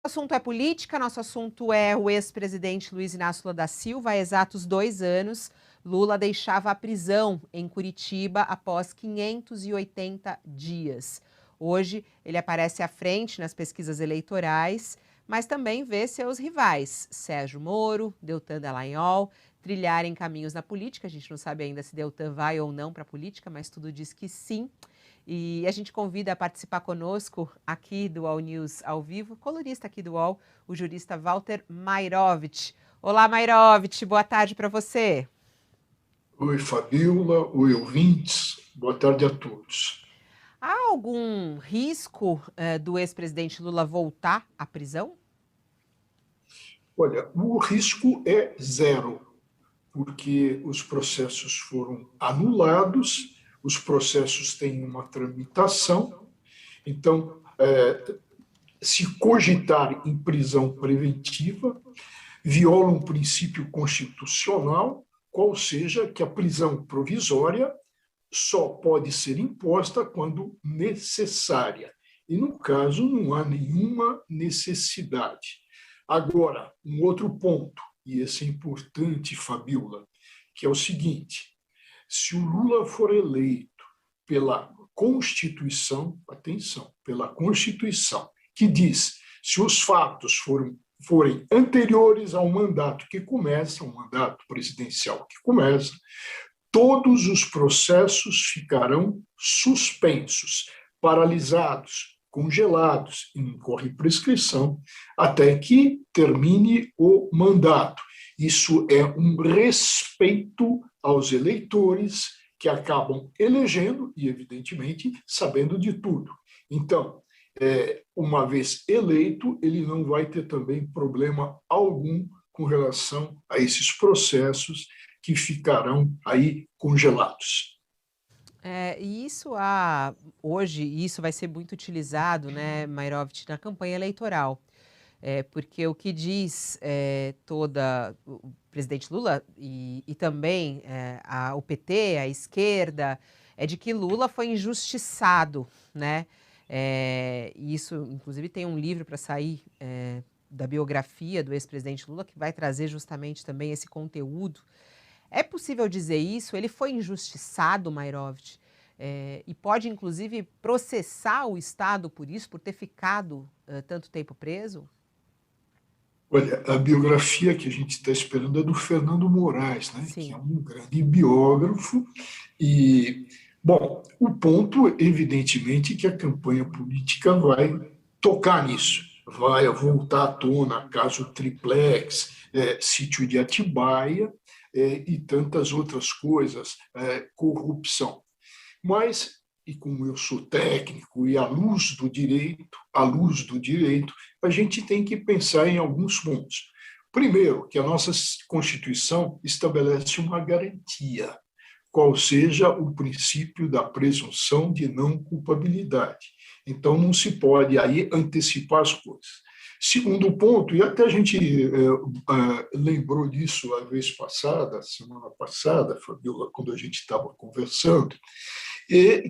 O assunto é política, nosso assunto é o ex-presidente Luiz Inácio Lula da Silva. Há exatos 2 anos, Lula deixava a prisão em Curitiba após 580 dias. Hoje, ele aparece à frente nas pesquisas eleitorais, mas também vê seus rivais, Sérgio Moro, Deltan Dallagnol, trilharem caminhos na política. A gente não sabe ainda se Deltan vai ou não para a política, mas tudo diz que sim. E a gente convida a participar conosco aqui do UOL News ao vivo, colunista aqui do UOL, o jurista Walter Mairovich. Olá, Mairovich, boa tarde para você. Oi, Fabiola, oi, ouvintes, boa tarde a todos. Há algum risco do ex-presidente Lula voltar à prisão? Olha, o risco é zero, porque os processos foram anulados, os processos têm uma tramitação, então, se cogitar em prisão preventiva, viola um princípio constitucional, qual seja que a prisão provisória só pode ser imposta quando necessária. E, no caso, não há nenhuma necessidade. Agora, um outro ponto, e esse é importante, Fabiola, que é o seguinte: se o Lula for eleito pela Constituição, atenção, pela Constituição, que diz se os fatos forem anteriores ao mandato que começa, um mandato presidencial que começa, todos os processos ficarão suspensos, paralisados, congelados, e não corre prescrição, até que termine o mandato. Isso é um respeito aos eleitores que acabam elegendo e, evidentemente, sabendo de tudo. Então, uma vez eleito, ele não vai ter também problema algum com relação a esses processos que ficarão aí congelados. E hoje, isso vai ser muito utilizado, né, Mairovich, na campanha eleitoral. Porque o que diz o presidente Lula e também o PT, a esquerda, é de que Lula foi injustiçado, né? Isso, inclusive, tem um livro para sair da biografia do ex-presidente Lula que vai trazer justamente também esse conteúdo. É possível dizer isso? Ele foi injustiçado, Mairovich, e pode, inclusive, processar o Estado por isso, por ter ficado tanto tempo preso? Olha, a biografia que a gente está esperando é do Fernando Moraes, né, que é Sim. um grande biógrafo. E, bom, o ponto, evidentemente, que a campanha política vai tocar nisso, vai voltar à tona caso Triplex, sítio de Atibaia, e tantas outras coisas, corrupção. Mas, e como eu sou técnico e à luz do direito, a gente tem que pensar em alguns pontos. Primeiro, que a nossa Constituição estabelece uma garantia, qual seja o princípio da presunção de não culpabilidade. Então, não se pode aí antecipar as coisas. Segundo ponto, e até a gente lembrou disso a vez passada, semana passada, Fabiola, quando a gente estava conversando,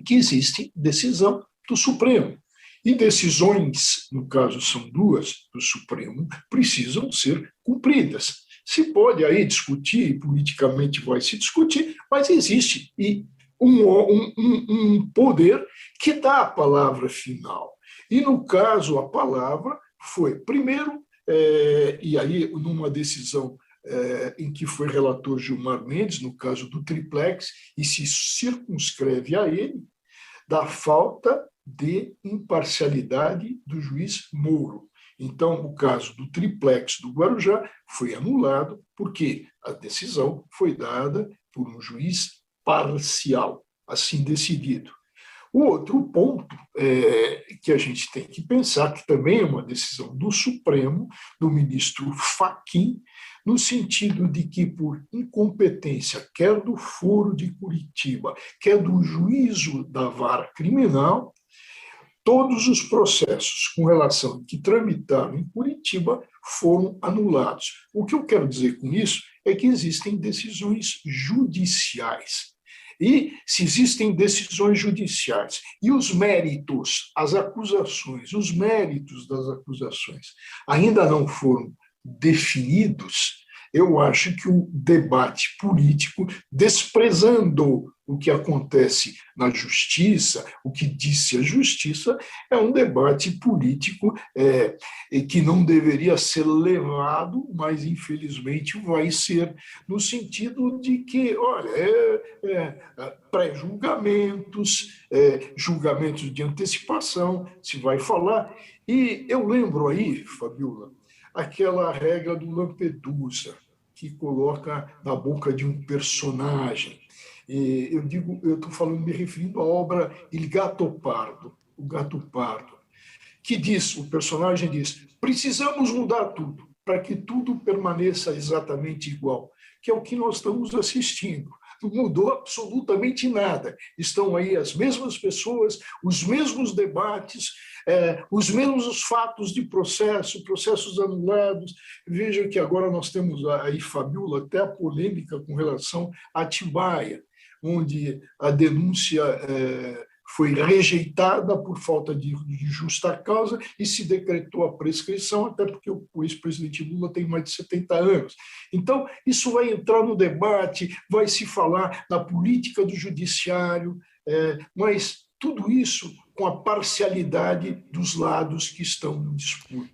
que existe decisão do Supremo. E decisões, no caso são duas, do Supremo, precisam ser cumpridas. Se pode aí discutir, politicamente vai se discutir, mas existe um poder que dá a palavra final. E, no caso, a palavra foi, primeiro, e aí numa decisão em que foi relator Gilmar Mendes, no caso do Triplex, e se circunscreve a ele, da falta de imparcialidade do juiz Moro. Então, o caso do Triplex do Guarujá foi anulado porque a decisão foi dada por um juiz parcial, assim decidido. O outro ponto que a gente tem que pensar, que também é uma decisão do Supremo, do ministro Fachin, no sentido de que, por incompetência, quer do foro de Curitiba, quer do juízo da vara criminal, todos os processos com relação que tramitaram em Curitiba foram anulados. O que eu quero dizer com isso é que existem decisões judiciais. E se existem decisões judiciais e os méritos, as acusações, os méritos das acusações ainda não foram definidos, eu acho que o debate político, desprezando o que acontece na justiça, o que disse a justiça, é um debate político que não deveria ser levado, mas infelizmente vai ser, no sentido de que, olha, pré-julgamentos, julgamentos de antecipação, se vai falar. E eu lembro aí, Fabiola, aquela regra do Lampedusa, que coloca na boca de um personagem. E eu estou falando, me referindo à obra Il Gattopardo, o Gato Pardo, que diz, o personagem diz, precisamos mudar tudo para que tudo permaneça exatamente igual, que é o que nós estamos assistindo. Não mudou absolutamente nada. Estão aí as mesmas pessoas, os mesmos debates, os mesmos fatos de processos anulados. Veja que agora nós temos aí, Fabiola, até a polêmica com relação a Atibaia, onde a denúncia foi rejeitada por falta de justa causa e se decretou a prescrição, até porque o ex-presidente Lula tem mais de 70 anos. Então, isso vai entrar no debate, vai se falar na política do judiciário, mas tudo isso com a parcialidade dos lados que estão no disputa.